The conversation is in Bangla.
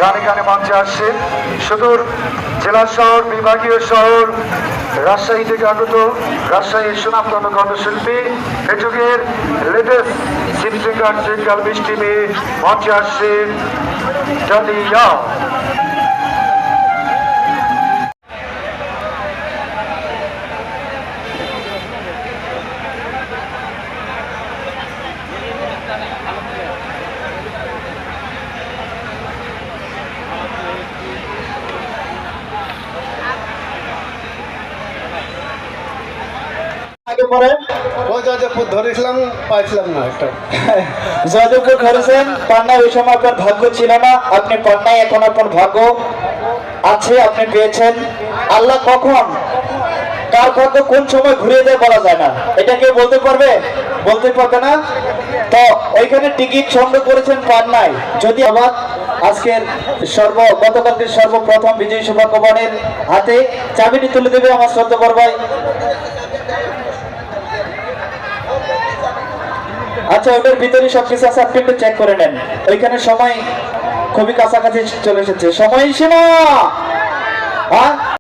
গানে গানে মঞ্চে আসছেন সুদূর জেলা শহর বিভাগীয় শহর রাজশাহী থেকে আগত রাজশাহীর সুনামধন্য কণ্ঠশিল্পী এ যুগের লেটেস্ট সিঙ্গার সিঙ্গাল মিষ্টি মেয়ে মঞ্চে আসছেন জালিয়া। আগে পরে ওই জয়দেবপুর ধরেছিলাম, পাইছিলাম না একটা। জয়দেবপুর ধরেছেন পান্না, ওই সময় আপনার ভাগ্য ছিল না, আপনি পান্নায়, এখন আপনার ভাগ্য আছে, আপনি পেয়েছেন। আল্লাহ কখন কার ভাগ্য কোন সময় ঘুরিয়ে দেয় বলা যায় না, এটা কেউ বলতে পারবে? বলতে পারবে না। তো ওইখানে টিকিট সংগ্রহ করেছেন পান্নায়। যদি আবার আজকের গতকালকে সর্বপ্রথম বিজয়ী সৌভাগ্যবানের হাতে চাবিটি তুলে দেবে আমার শ্রদ্ধা বড় ভাই। আচ্ছা, ওটার ভিতরে সবকিছু আছে, আপনি একটু চেক করে নেন। ওইখানে সময় খুবই কাছাকাছি চলে এসেছে, সময় সীমা। হ্যাঁ।